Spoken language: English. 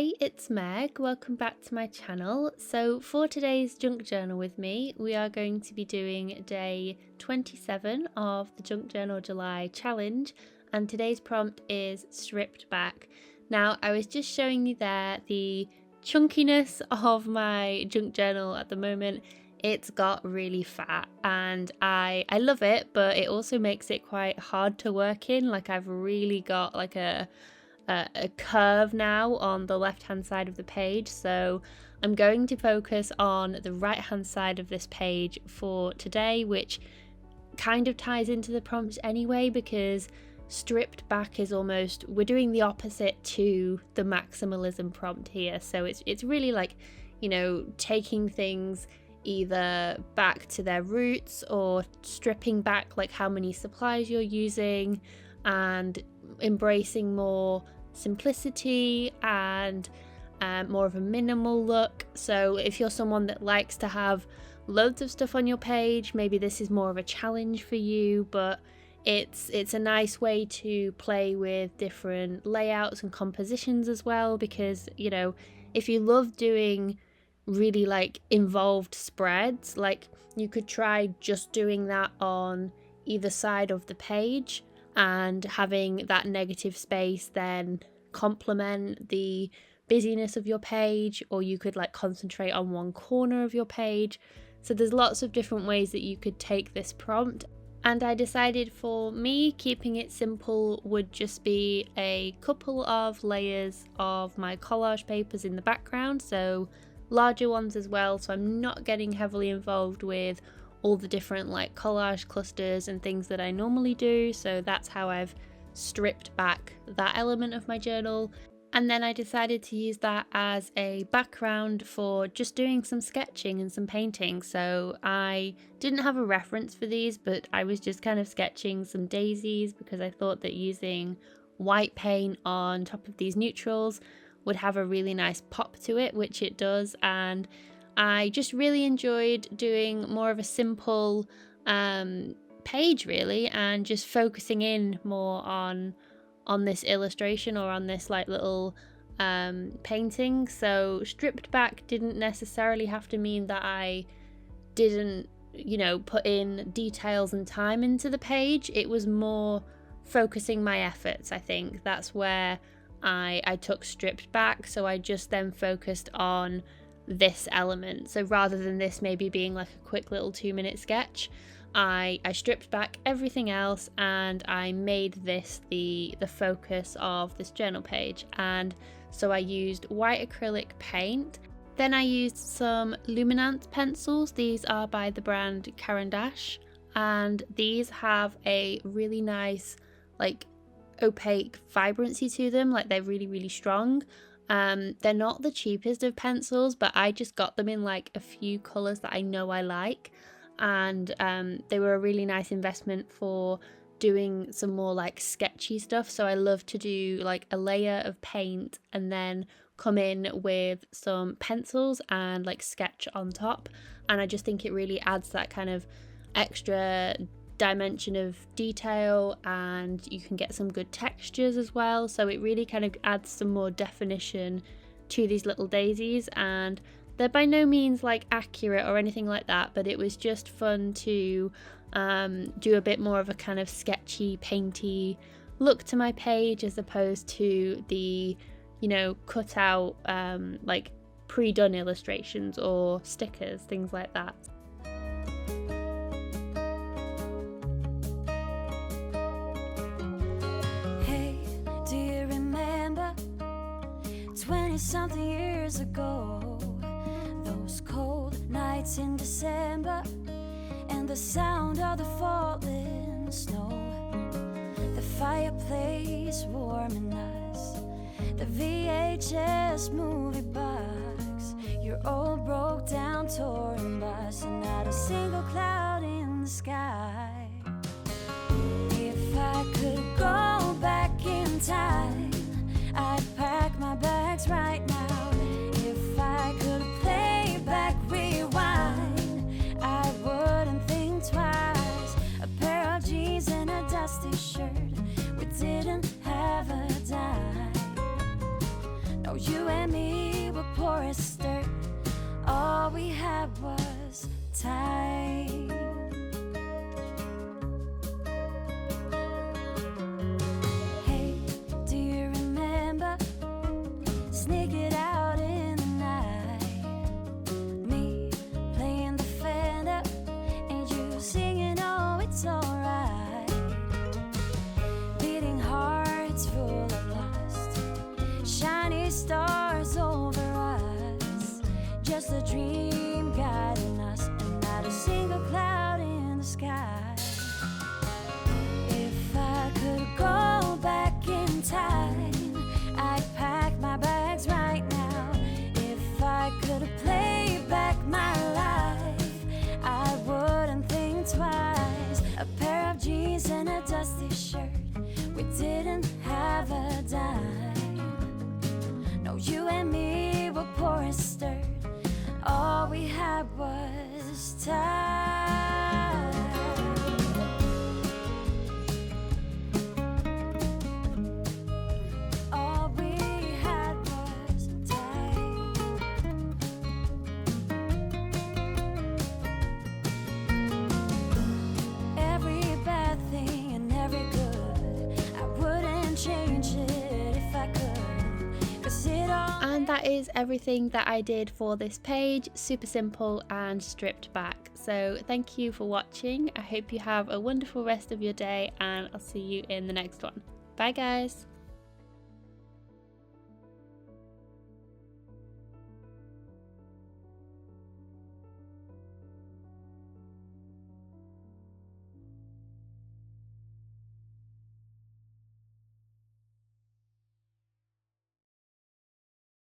Hey, it's Meg. Welcome back to my channel. So for today's junk journal with me, we are going to be doing day 27 of the Junk Journal July challenge, and today's prompt is stripped back. Now, I was just showing you there the chunkiness of my junk journal at the moment. It's got really fat and I love it, but it also makes it quite hard to work in. Like I've really got like a curve now on the left hand side of the page, so I'm going to focus on the right hand side of this page for today, which kind of ties into the prompt anyway, because stripped back is almost, we're doing the opposite to the maximalism prompt here. So it's really like, you know, taking things either back to their roots or stripping back like how many supplies you're using and embracing more simplicity and more of a minimal look. So if you're someone that likes to have loads of stuff on your page, maybe this is more of a challenge for you, but it's a nice way to play with different layouts and compositions as well, because, you know, if you love doing really like involved spreads, like you could try just doing that on either side of the page and having that negative space then complement the busyness of your page, or you could like concentrate on one corner of your page. So there's lots of different ways that you could take this prompt, and I decided for me keeping it simple would just be a couple of layers of my collage papers in the background, so larger ones as well, so I'm not getting heavily involved with all the different like collage clusters and things that I normally do. So that's how I've stripped back that element of my journal. And then I decided to use that as a background for just doing some sketching and some painting. So I didn't have a reference for these, but I was just kind of sketching some daisies because I thought that using white paint on top of these neutrals would have a really nice pop to it, which it does. And I just really enjoyed doing more of a simple page really, and just focusing in more on this illustration or on this like little painting. So stripped back didn't necessarily have to mean that I didn't, you know, put in details and time into the page. It was more focusing my efforts. I think that's where I took stripped back. So I just then focused on this element. So rather than this maybe being like a quick little 2-minute sketch, I stripped back everything else and I made this the focus of this journal page. And so I used white acrylic paint, then I used some luminance pencils. These are by the brand Caran d'Ache, and these have a really nice like opaque vibrancy to them, like they're really strong. They're not the cheapest of pencils, but I just got them in like a few colors that I know I like, and they were a really nice investment for doing some more like sketchy stuff. So I love to do like a layer of paint and then come in with some pencils and like sketch on top, and I just think it really adds that kind of extra dimension of detail, and you can get some good textures as well. So it really kind of adds some more definition to these little daisies, and they're by no means like accurate or anything like that, but it was just fun to do a bit more of a kind of sketchy painty look to my page, as opposed to the, you know, cut out like pre-done illustrations or stickers, things like that. Something years ago, those cold nights in December, and the sound of the falling snow, the fireplace warming us, the VHS movie box, your old broke down touring bus, and not a single cloud in the sky. If I could go back in time, I'd pack my bags right now. If I could play back, rewind, I wouldn't think twice. A pair of jeans and a dusty shirt, we didn't have a dime. No, you and me were poor as dirt. All we had was time. Hey, do you remember? Sneak it out in the night. Me playing the Fender and you singing, oh, it's alright. Beating hearts full of lust, shiny stars over us. Just a dream guiding us, and not a single cloud in the sky. If I could go back in time, I'd pack my bags right now. If I could play back my life, I wouldn't think twice. A pair of jeans and a dusty shirt, we didn't have a dime. No, you and me were poor as dirt. All we had was time. All we had was time. Every bad thing and every good, I wouldn't change it if I could. 'Cause it all. And that is everything that I did for this page, super simple and stripped back. So thank you for watching. I hope you have a wonderful rest of your day, and I'll see you in the next one. Bye guys.